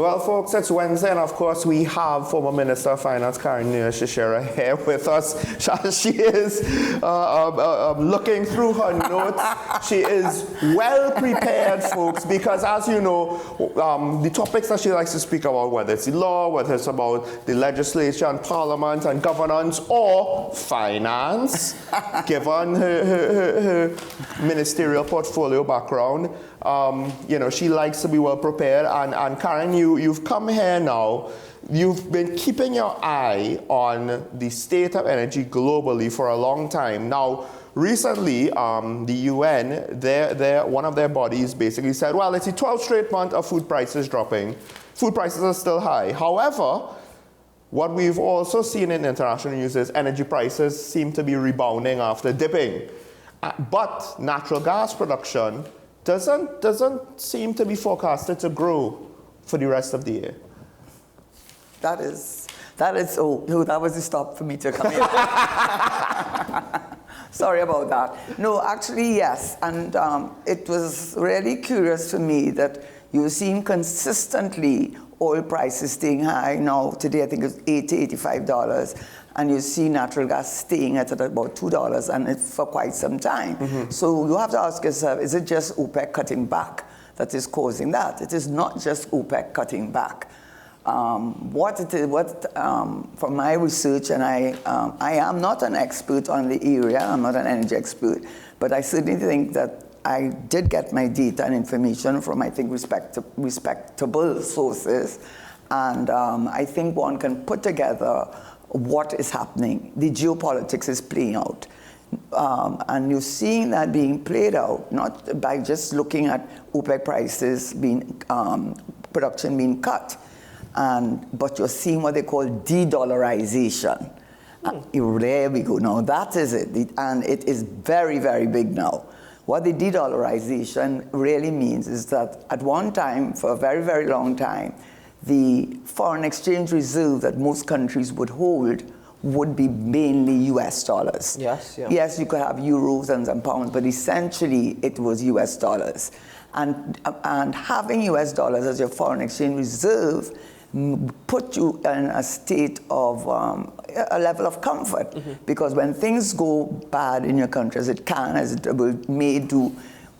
Well, folks, it's Wednesday, and of course, we have former Minister of Finance Karen Nunez-Tesheira here with us. She is looking through her notes. She is well prepared, folks, because as you know, the topics that she likes to speak about, whether it's the law, whether it's about the legislature and parliament and governance or finance, given her ministerial portfolio background, she likes to be well prepared. And Karen, you've come here now. You've been keeping your eye on the state of energy globally for a long time. Now, recently, the UN, one of their bodies basically said, well, it's the 12th straight month of food prices dropping. Food prices are still high. However, what we've also seen in international news is energy prices seem to be rebounding after dipping. But natural gas production doesn't seem to be forecasted to grow for the rest of the year. That was the stop for me to come in. Sorry about that. No, actually, yes. And it was really curious for me that you seem consistently oil prices staying high. Now, today I think it's $80, $85. And you see natural gas staying at about $2 and it's for quite some time. Mm-hmm. So you have to ask yourself, is it just OPEC cutting back that is causing that? It is not just OPEC cutting back. From my research, and I am not an expert on the area, I'm not an energy expert, but I certainly think that I did get my data and information from, I think, respectable sources. And I think one can put together what is happening. The geopolitics is playing out. And you're seeing that being played out, not by just looking at OPEC prices production being cut, but you're seeing what they call de-dollarization. There we go. Now that is it. And it is very, very big now. What the de-dollarization really means is that at one time, for a very, very long time, the foreign exchange reserve that most countries would hold would be mainly US dollars. Yes, yeah. Yes, you could have euros and some pounds, but essentially it was US dollars. And having US dollars as your foreign exchange reserve put you in a state of a level of comfort. Mm-hmm. Because when things go bad in your country, as it may do,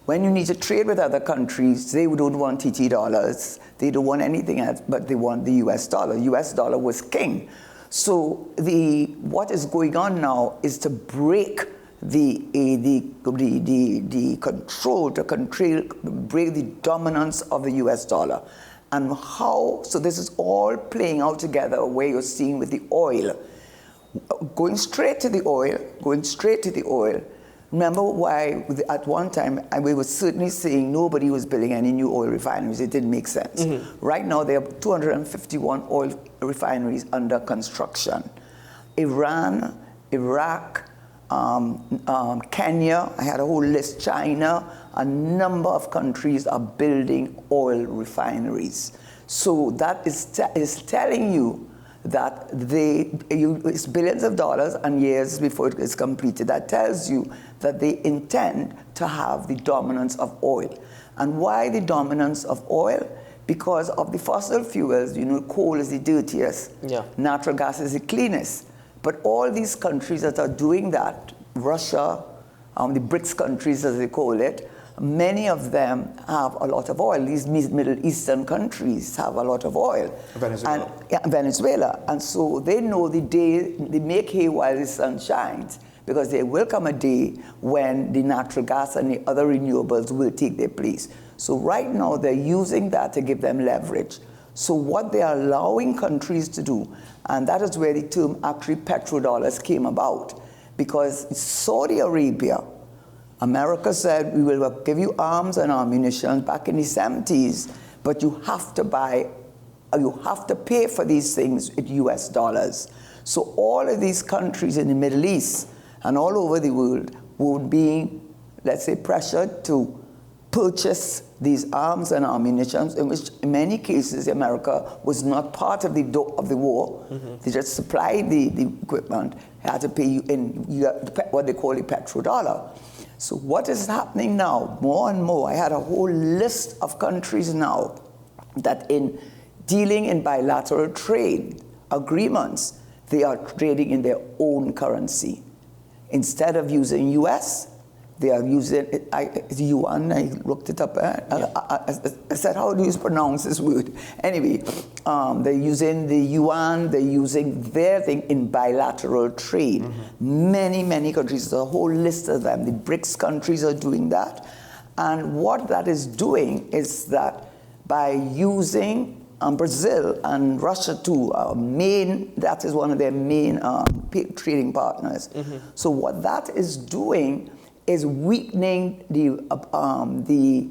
when you need to trade with other countries, they don't want TT dollars. They don't want anything else, but they want the US dollar. US dollar was king. So what is going on now is to break the control, break the dominance of the US dollar. And how, so this is all playing out together where you're seeing with the oil. Going straight to the oil. Remember why at one time we were certainly saying nobody was building any new oil refineries. It didn't make sense. Mm-hmm. Right now there are 251 oil refineries under construction. Iran, Iraq, Kenya, I had a whole list, China, a number of countries are building oil refineries. So that is telling you that it's billions of dollars and years before it is completed. That tells you that they intend to have the dominance of oil. And why the dominance of oil? Because of the fossil fuels, coal is the dirtiest, natural gas is the cleanest. But all these countries that are doing that, Russia, the BRICS countries as they call it, many of them have a lot of oil. These Middle Eastern countries have a lot of oil. Venezuela. And so they know the day, they make hay while the sun shines, because there will come a day when the natural gas and the other renewables will take their place. So right now they're using that to give them leverage. So what they are allowing countries to do, and that is where the term actually petrodollars came about, because Saudi Arabia, America said, we will give you arms and ammunition back in the 70s, but you have to pay for these things in US dollars. So all of these countries in the Middle East and all over the world would be, let's say, pressured to purchase these arms and ammunition, in which in many cases America was not part of the war. Mm-hmm. They just supplied the equipment, had to pay you in what they call a petrodollar. So what is happening now, more and more, I had a whole list of countries now that in dealing in bilateral trade agreements, they are trading in their own currency. Instead of using US, they are using yuan. I looked it up. I said, how do you pronounce this word? Anyway, they're using the yuan. They're using their thing in bilateral trade. Many, many countries. There's a whole list of them. The BRICS countries are doing that. And what that is doing is that by using Brazil and Russia too, that is one of their main trading partners. So what that is doing is weakening the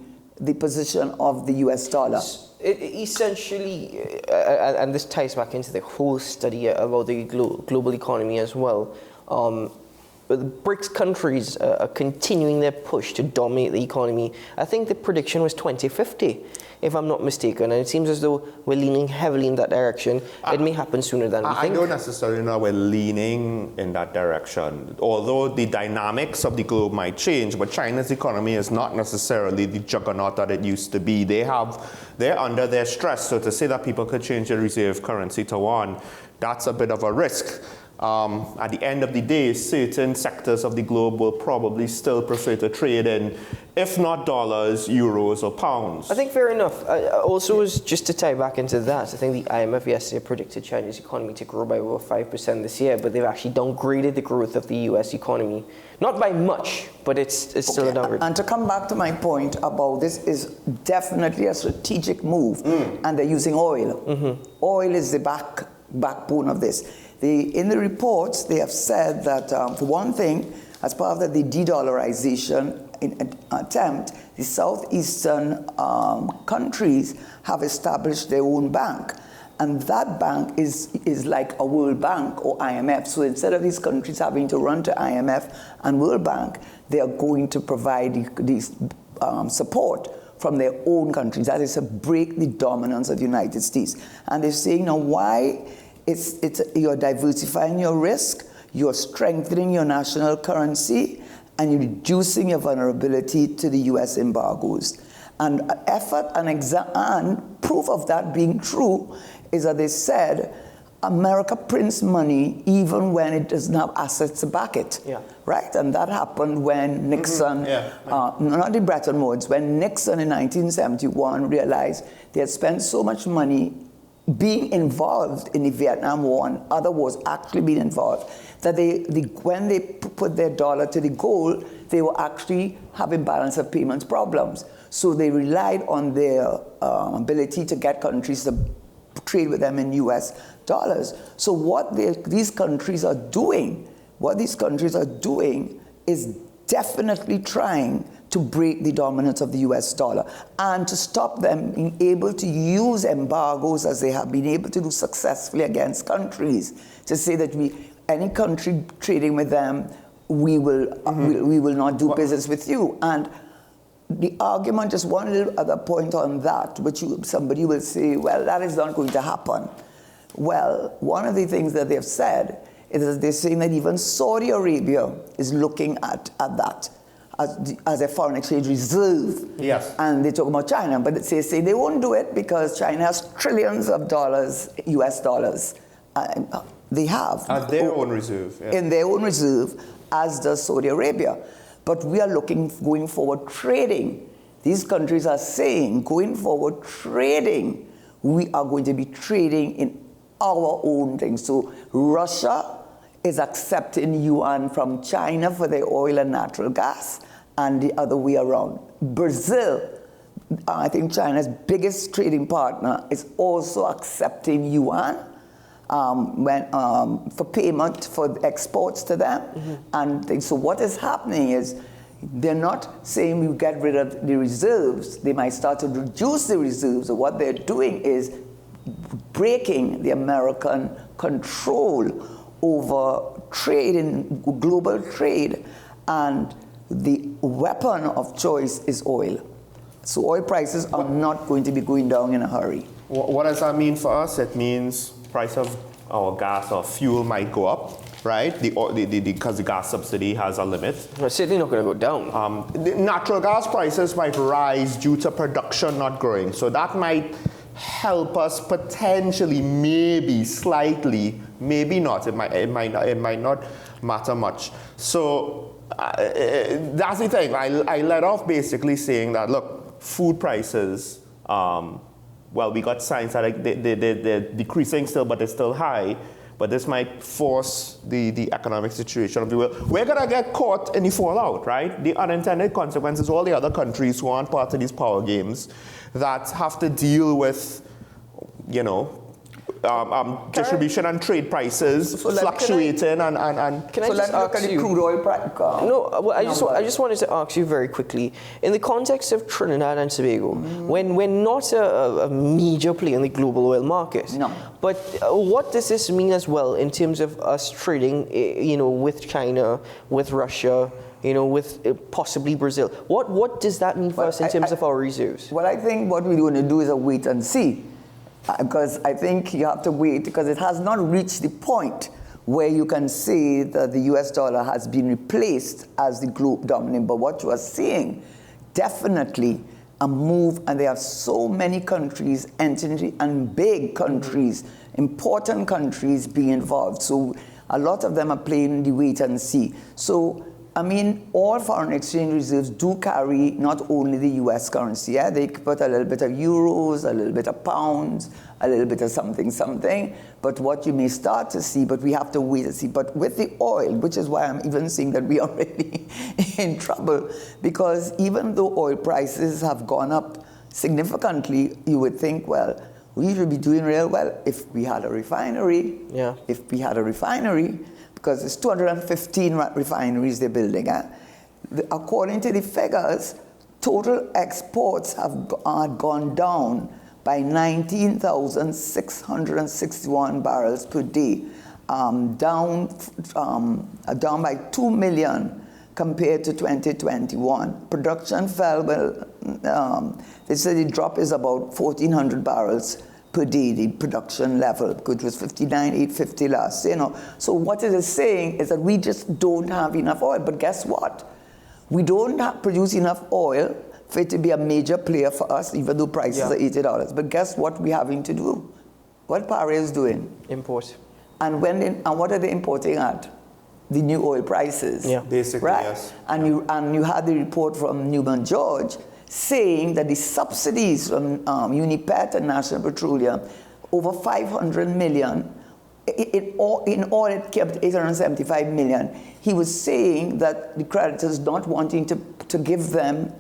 position of the US dollar. Essentially, and this ties back into the whole study about the global economy as well. The BRICS countries are continuing their push to dominate the economy. I think the prediction was 2050, if I'm not mistaken, and it seems as though we're leaning heavily in that direction. It may happen sooner than we think. I don't necessarily know we're leaning in that direction, although the dynamics of the globe might change, but China's economy is not necessarily the juggernaut that it used to be. They're under their stress, so to say that people could change their reserve currency to one, that's a bit of a risk. At the end of the day, certain sectors of the globe will probably still prefer to trade in, if not dollars, euros, or pounds. I think fair enough. Also, just to tie back into that, I think the IMF yesterday predicted China's economy to grow by over 5% this year, but they've actually downgraded the growth of the US economy. Not by much, but it's still a downgrade. And to come back to my point about this is definitely a strategic move, and they're using oil. Oil is the backbone of this. In the reports, they have said that, for one thing, as part of the de-dollarization attempt, the southeastern countries have established their own bank. And that bank is like a World Bank or IMF. So instead of these countries having to run to IMF and World Bank, they are going to provide these support from their own countries. That is to break the dominance of the United States. And they're saying, now why? You're diversifying your risk, you're strengthening your national currency, and you're reducing your vulnerability to the US embargoes. And effort and proof of that being true is that they said America prints money even when it doesn't have assets to back it. Right? And that happened when Nixon, not the Bretton Woods, when Nixon in 1971 realized they had spent so much money being involved in the Vietnam War and other wars, actually being involved, that when they put their dollar to the gold, they were actually having balance of payments problems. So they relied on their ability to get countries to trade with them in US dollars. So what these countries are doing is definitely trying to break the dominance of the US dollar and to stop them being able to use embargoes as they have been able to do successfully against countries, to say that any country trading with them, we will not do business with you. And the argument, just one little other point on that, which somebody will say, well, that is not going to happen. Well, one of the things that they've said is that they're saying that even Saudi Arabia is looking at that as a foreign exchange reserve. Yes. And they talk about China, but they say they won't do it because China has trillions of dollars, US dollars. They have. As their own reserve. Yeah. In their own reserve, as does Saudi Arabia. But we are going forward, trading. These countries are saying, going forward, trading. We are going to be trading in our own thing. So Russia is accepting yuan from China for their oil and natural gas, and the other way around. Brazil, I think China's biggest trading partner, is also accepting yuan for payment for exports to them. And so what is happening is they're not saying we get rid of the reserves. They might start to reduce the reserves. So what they're doing is breaking the American control over trade, in global trade, and the weapon of choice is oil. So oil prices are not going to be going down in a hurry. What does that mean for us? It means price of our gas or fuel might go up, right? Because the gas subsidy has a limit. It's certainly not going to go down. The natural gas prices might rise due to production not growing. So that might help us potentially, maybe slightly, maybe not. It might not matter much. So that's the thing. I led off basically saying that, look, food prices, well, we got signs that they're decreasing still, but they're still high. But this might force the economic situation of the world. We're going to get caught in the fallout, right? The unintended consequences, all the other countries who aren't part of these power games that have to deal with, you know, distribution and trade prices fluctuating and Can I just ask you? Crude oil price. No, well, I just wanted to ask you very quickly, in the context of Trinidad and Tobago, when we're not a major player in the global oil market, no. But what does this mean as well in terms of us trading, you know, with China, with Russia, you know, with possibly Brazil? What does that mean for us in terms of our reserves? Well, I think what we're going to do is a wait and see. Because I think you have to wait, because it has not reached the point where you can say that the US dollar has been replaced as the globe dominant. But what you are seeing, definitely a move, and there are so many countries entering, and big countries, important countries being involved. So a lot of them are playing the wait and see. So, I mean, all foreign exchange reserves do carry not only the US currency, yeah? They put a little bit of euros, a little bit of pounds, a little bit of something. But what you may start to see, but we have to wait and see. But with the oil, which is why I'm even saying that we are already in trouble, because even though oil prices have gone up significantly, you would think, well, we should be doing real well if we had a refinery. Yeah. If we had a refinery, because it's 215 refineries they're building. According to the figures, total exports have gone down by 19,661 barrels per day, down by 2 million compared to 2021. Production fell, they said the drop is about 1,400 barrels per day, the production level, which was 59,850 last year. You know. So what it is saying is that we just don't have enough oil. But guess what? We don't produce enough oil for it to be a major player for us, even though prices are $80. But guess what we're having to do? What Paris is doing? Import. And what are they importing at? The new oil prices. Yeah, basically, right? yes. And you had the report from Newman George saying that the subsidies from Unipet and National Petroleum, over 500 million, in all it kept 875 million. He was saying that the creditors not wanting to give them,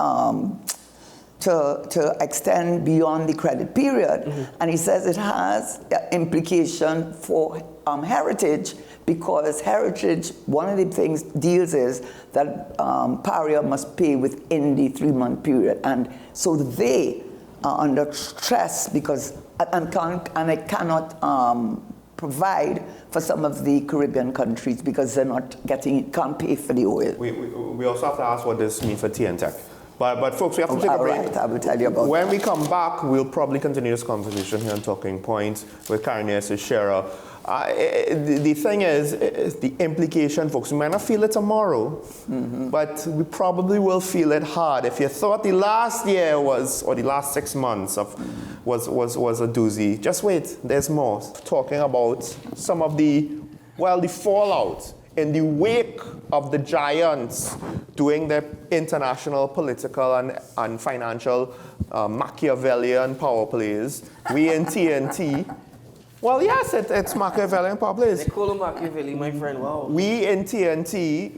to extend beyond the credit period. And he says it has implication for Heritage, because Heritage, one of the things deals is that Paria must pay within the 3-month period. And so they are under stress because, and they cannot provide for some of the Caribbean countries because they're not can't pay for the oil. We also have to ask what this means for TNTech. But folks, we have to take a break. Right, I will tell you about when that. we come back, we'll probably continue this conversation here on Talking Points with Ketan and Sean. The thing is the implication, folks. We might not feel it tomorrow, but we probably will feel it hard. If you thought the last year was, or the last 6 months was a doozy, just wait. There's more. Talking about some of the fallout in the wake of the giants doing their international political and financial Machiavellian power plays. We in TNT. Well, yes, it's Machiavellian power plays. They call him Machiavelli, my friend. Wow. We in TNT,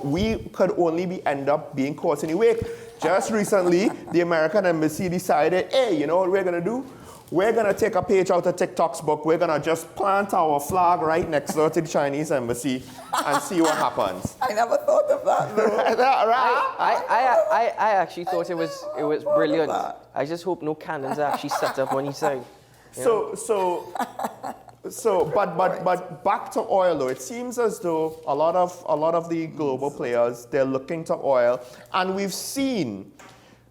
we could only end up being caught in the wake. Just recently, the American embassy decided, hey, you know what we're going to do? We're going to take a page out of TikTok's book. We're going to just plant our flag right next door to the Chinese embassy and see what happens. I never thought of that, though. I actually thought it was brilliant. I just hope no cannons are actually set up on each side. But back to oil though. It seems as though a lot of the global players, they're looking to oil, and we've seen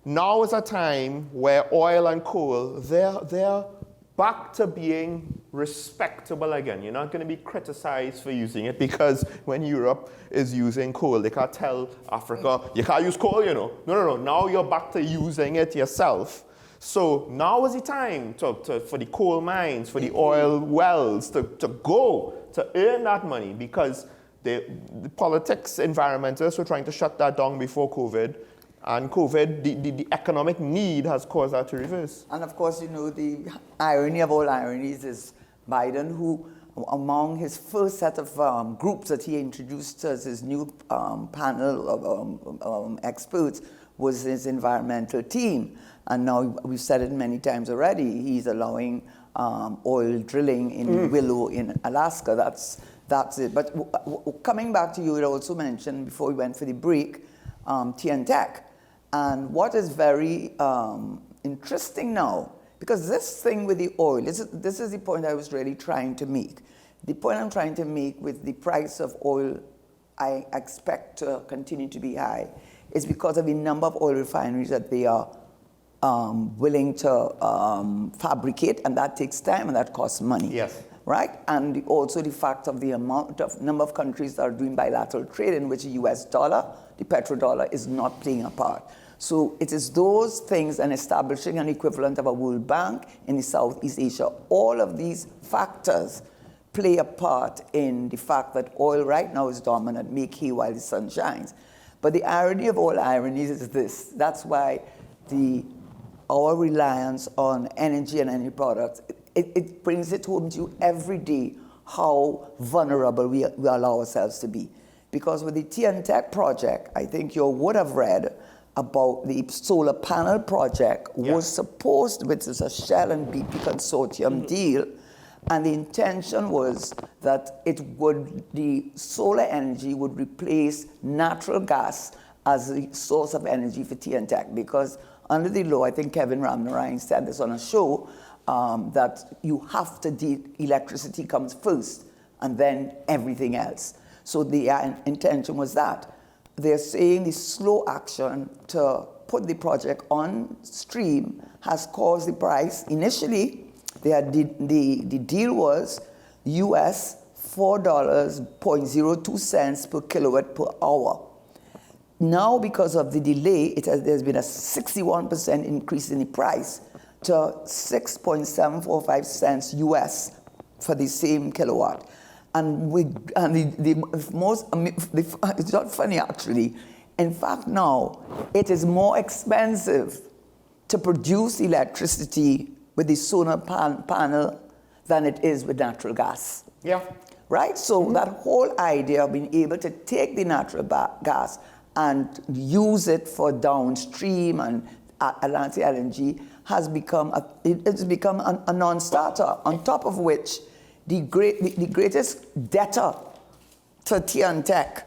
now is a time where oil and coal, they're back to being respectable again. You're not going to be criticized for using it, because when Europe is using coal, they can't tell Africa, you can't use coal, No. Now you're back to using it yourself. So now is the time for the coal mines, for the oil wells to go to earn that money, because the politics, environmentalists were trying to shut that down before COVID. And COVID, the economic need has caused that to reverse. And of course, you know, the irony of all ironies is Biden, who among his first set of groups that he introduced as his new panel of experts was his environmental team. And now we've said it many times already, he's allowing oil drilling in Willow in Alaska. That's it. But coming back to you, you also mentioned before we went for the break, TNTech. And what is very interesting now, because this thing with the oil, this is the point I was really trying to make. The point I'm trying to make with the price of oil, I expect to continue to be high, is because of the number of oil refineries that they are willing to fabricate, and that takes time and that costs money. Yes. Right? And also the fact of the number of countries that are doing bilateral trade in which the US dollar, the petrodollar, is not playing a part. So it is those things, and establishing an equivalent of a World Bank in the Southeast Asia, all of these factors play a part in the fact that oil right now is dominant, make hay while the sun shines. But the irony of all ironies is this. That's why our reliance on energy and energy products, it brings it home to you every day how vulnerable we allow ourselves to be. Because with the TNTech project, I think you would have read about the solar panel project was supposed, which is a Shell and BP consortium deal, and the intention was that the solar energy would replace natural gas as the source of energy for TNTech, because under the law, I think Kevin Ramnarine said this on a show, that you have to, electricity comes first and then everything else. So the intention was that. They're saying the slow action to put the project on stream has caused the price. Initially, the deal was US $4.02 per kilowatt per hour. Now, because of the delay, there's been a 61% increase in the price to 6.745 cents US for the same kilowatt. It's not funny actually. In fact, now it is more expensive to produce electricity with the solar panel than it is with natural gas. Yeah. Right? So that whole idea of being able to take the natural gas and use it for downstream and Atlantic LNG has become a non-starter. On top of which, the greatest debtor to TNTech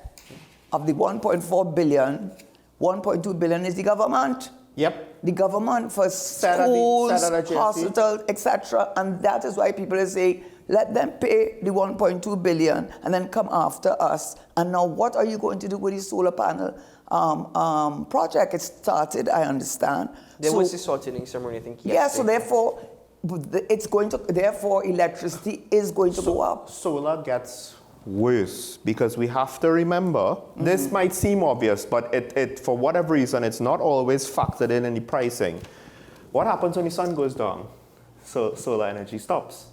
of the 1.4 billion, 1.2 billion is the government. Yep. The government for schools, hospitals, etc. And that is why people say, let them pay the 1.2 billion and then come after us. And now what are you going to do with the solar panel project? It started, I understand. There was a sorting ceremony, I think, yesterday. Yeah, so therefore, electricity is going to go up. Solar gets worse because we have to remember, this might seem obvious, but it for whatever reason, it's not always factored in the pricing. What happens when the sun goes down? So solar energy stops.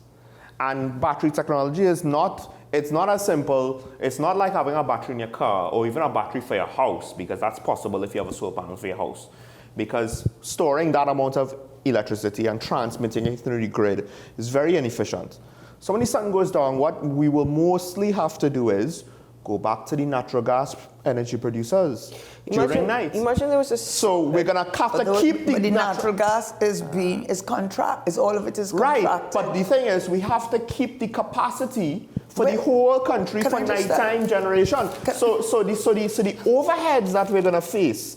And battery technology it's not as simple. It's not like having a battery in your car or even a battery for your house, because that's possible if you have a solar panel for your house. Because storing that amount of electricity and transmitting it through the grid is very inefficient. So when the sun goes down, what we will mostly have to do is go back to the natural gas energy producers during night. Imagine there was a... So we're going to have to keep the natural gas is all of it is contracted. Right, but the thing is, we have to keep the capacity for the whole country for nighttime generation. So the overheads that we're going to face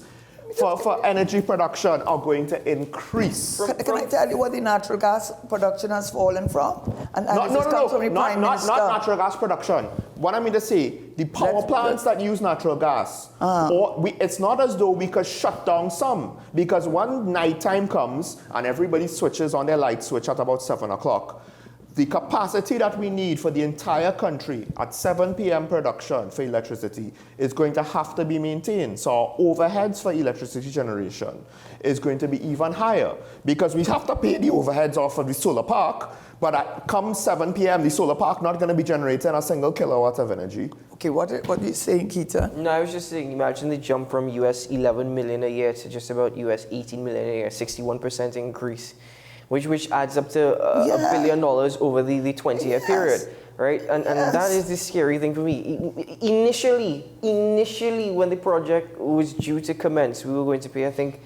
for energy production are going to increase. Can I tell you what the natural gas production has fallen from? Not natural gas production. What I mean to say, the power plants that use natural gas, it's not as though we could shut down some, because when nighttime comes and everybody switches on their light switch at about 7 o'clock, the capacity that we need for the entire country at 7 p.m. production for electricity is going to have to be maintained. So our overheads for electricity generation is going to be even higher because we have to pay the overheads off of the solar park, but come 7 p.m., the solar park not going to be generating a single kilowatt of energy. Okay, what are you saying, Ketan? No, I was just saying, imagine the jump from US 11 million a year to just about US 18 million a year, 61% increase, which adds up to $1 billion over the 20-year period, right? And that is the scary thing for me. Initially, when the project was due to commence, we were going to pay, I think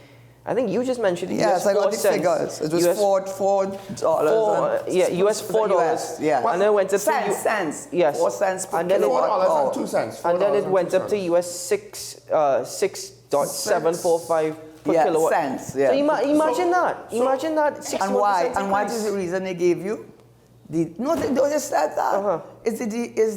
you just mentioned it. Yes, I got the figures. It was $4. Yeah, US $4. Yeah. And then it went up to cents. Yes. 4 cents per And then kilowatt hour. $4.02. And then it went up to US 6.745 per kilowatt. Cents. Yeah. So imagine that. Imagine that. And why? And what is the reason they gave you? They just said that. Is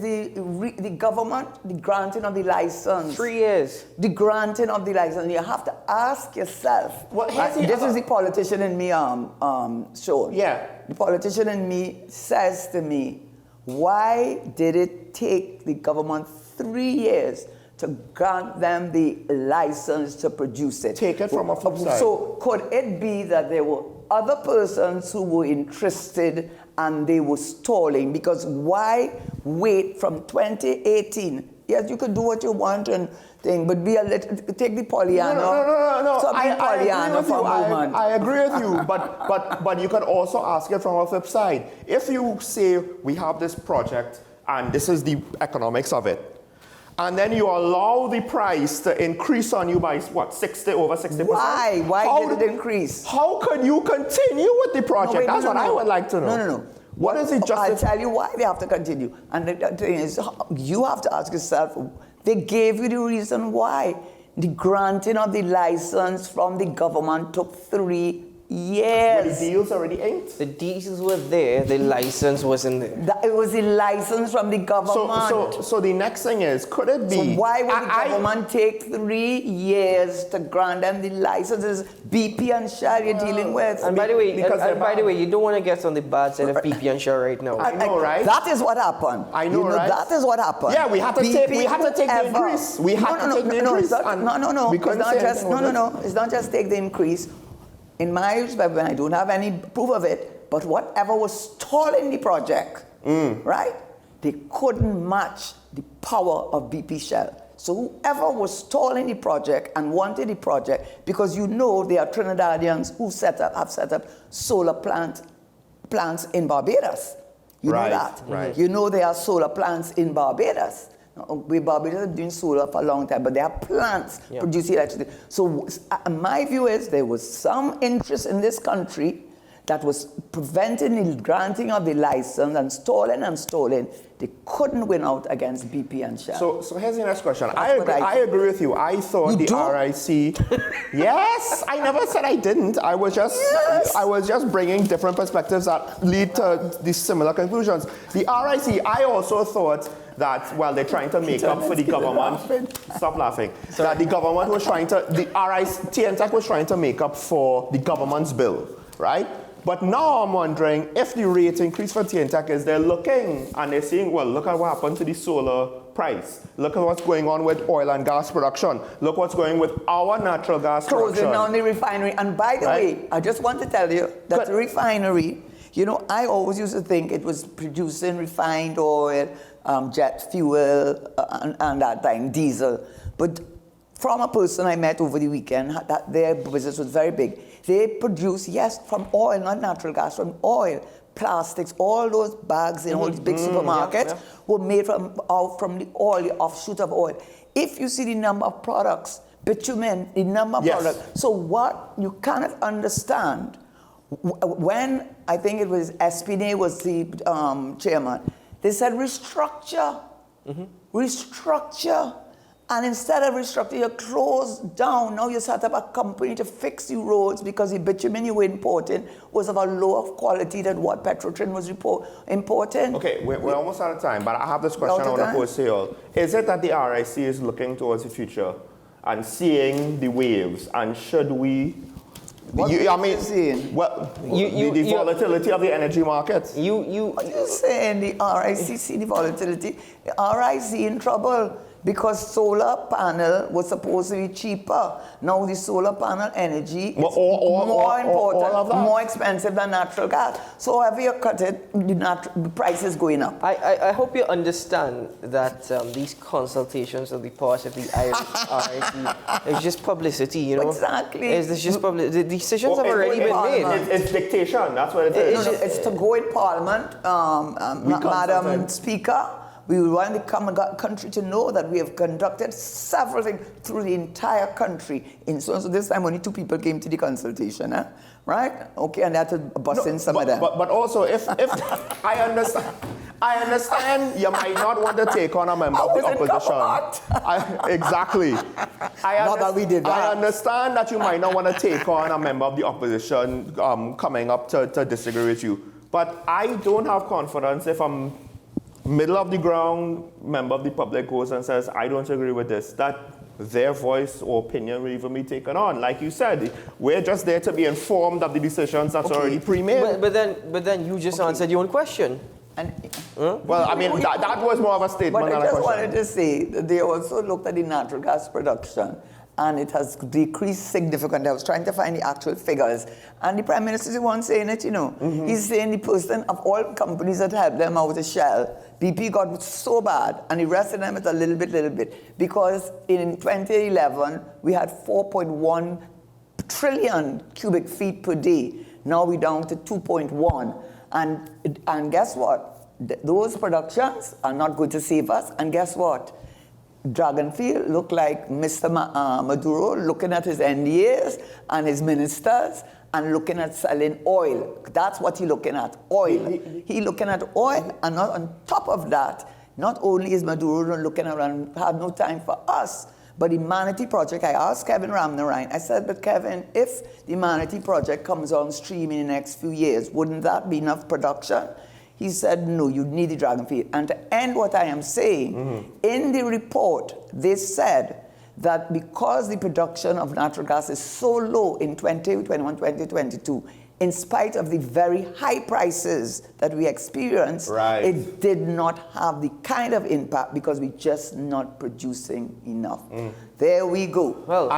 the government, the granting of the license. 3 years. The granting of the license. You have to ask yourself. This is the politician in me, Sean. Yeah. The politician in me says to me, why did it take the government 3 years to grant them the license to produce it? Take it from a flip side. So could it be that there were other persons who were interested and they were stalling? Because why wait from 2018? Yes, you could do what you want and thing, but be a little, take the Pollyanna. No. Stop being Pollyanna for a moment. I agree with you, but you could also ask it from a flip side. If you say we have this project and this is the economics of it, and then you allow the price to increase on you by what, over 60%? Why? Why did it increase? How could you continue with the project? That's what I would like to know. No. What is it? I'll tell you why they have to continue. And the thing is, you have to ask yourself, they gave you the reason why. The granting of the license from the government took 3 years. Well, the deals already inked. The deals were there, the license wasn't there. It was the license from the government. So the next thing is, could it be? So why would the government take 3 years to grant them the licenses? BP and Shell you're dealing with. And by the way, you don't want to get on the bad side of BP and Shell right now. I know, right? That is what happened. I know, right? That is what happened. Yeah, we had to take the increase. We had to take the increase. No. It's not just take the increase. In my respect, when I don't have any proof of it, but whatever was stalling the project, right? They couldn't match the power of BP Shell. So whoever was stalling the project and wanted the project, because you know there are Trinidadians who have set up solar plants in Barbados. You know that. Right. You know there are solar plants in Barbados. Barbados have been doing solar for a long time, but there are plants producing electricity. So my view is there was some interest in this country that was preventing the granting of the license and stalling. They couldn't win out against BP and Shell. So here's the next question. I agree with you. I thought the RIC. Yes, I never said I didn't. I was just bringing different perspectives that lead to these similar conclusions. The RIC, I also thought that, they're trying to make up for the government. Stop laughing. Sorry. That the government was trying to, TNTech was trying to make up for the government's bill, right? But now I'm wondering if the rate increase for TNTech is they're looking and they're saying, look at what happened to the solar price. Look at what's going on with oil and gas production. Look what's going with our natural gas production. Closing down the refinery. And by the way, I just want to tell you that the refinery, I always used to think it was producing refined oil, jet fuel, and that time, diesel. But from a person I met over the weekend, that their business was very big. They produce, from oil, not natural gas, from oil, plastics, all those bags in all these big supermarkets were made from the oil, offshoot of oil. If you see the number of products, bitumen, the number of products. So what you cannot understand, when I think it was Espinay was the chairman, they said restructure. And instead of restructuring, you closed down. Now you set up a company to fix the roads because the bitumen you were importing was of a lower quality than what Petrotrin was importing. Okay, we're almost out of time, but I have this question I want to pose to you. Is it that the RIC is looking towards the future and seeing the waves, and should we What I are mean, you saying? well, You- the you- volatility of the energy markets. You Are you saying the RICC, the volatility? The RIC in trouble because solar panel was supposed to be cheaper. Now the solar panel energy is more important, all of that. more expensive than natural gas. So however you cut it, the price is going up. I hope you understand that these consultations on the part of the RIC is just publicity, you know? Exactly. It's just the decisions have already been made. It's dictation. That's what it is. It's to go in Parliament, Madam consulted. Speaker. We want the country to know that we have conducted several things through the entire country. So this time only 2 people came to the consultation, right? Okay, and they had to bust in some of them. But also, if I understand you might not want to take on a member of the opposition. Exactly. Not that we did that. I understand that you might not want to take on a member of the opposition coming up to disagree with you. But I don't have confidence if I'm middle of the ground member of the public goes and says, I don't agree with this, that their voice or opinion will even be taken on. Like you said, we're just there to be informed of the decisions that's already pre-made. But then you just answered your own question. Well, I mean, that was more of a statement But than I a just question. wanted to say that they also looked at the natural gas production and it has decreased significantly. I was trying to find the actual figures. And the Prime Minister is the one saying it, you know. He's saying the person of all companies that helped them out is Shell. BP got so bad, and the rest of them is a little bit. Because in 2011, we had 4.1 trillion cubic feet per day. Now we're down to 2.1. And guess what? Those productions are not going to save us. And guess what? Dragonfield looked like Mr. Maduro looking at his NDAs and his ministers and looking at selling oil. That's what he's looking at, oil. He's looking at oil, and not on top of that, not only is Maduro looking around, have no time for us, but the Manatee Project, I asked Kevin Ramnarine, I said, but Kevin, if the Manatee Project comes on stream in the next few years, wouldn't that be enough production? He said, no, you need the Dragonfield. And to end what I am saying, in the report, they said that because the production of natural gas is so low in 2021, 2022, in spite of the very high prices that we experienced, it did not have the kind of impact because we're just not producing enough. There we go. Well,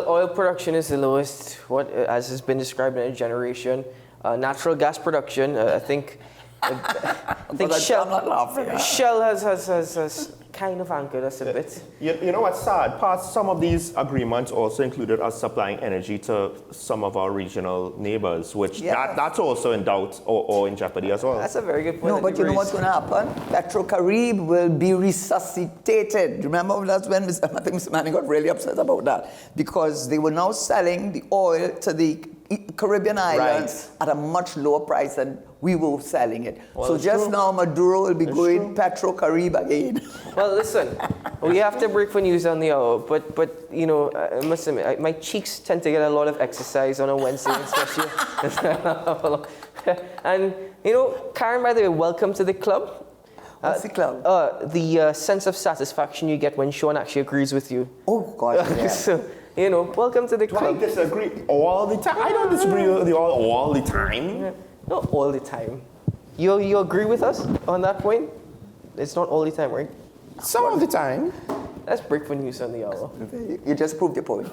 oil production is the lowest, as has been described in a generation. Natural gas production, I think Shell has kind of anchored us a bit. You know what's sad? Some of these agreements also included us supplying energy to some of our regional neighbors, which that's also in doubt or in jeopardy as well. That's a very good point. No, but you know what's going to happen? Petrocarib will be resuscitated. Remember, that's when I think Mr. Manning got really upset about that, because they were now selling the oil to the Caribbean islands at a much lower price than we were selling it. Well, so just now Maduro will be going Petrocarib again. Well, listen, we have to break for news on the hour, but you know, I must admit, my cheeks tend to get a lot of exercise on a Wednesday, especially. And you know, Karen, by the way, welcome to the club. What's the club? The sense of satisfaction you get when Sean actually agrees with you. Oh gosh, yeah. So, you know, welcome to the club. I disagree all the time. I don't disagree with you all the time. Yeah. Not all the time. You agree with us on that point? It's not all the time, right? Some of the time. Let's break for news on the hour. You just proved your point.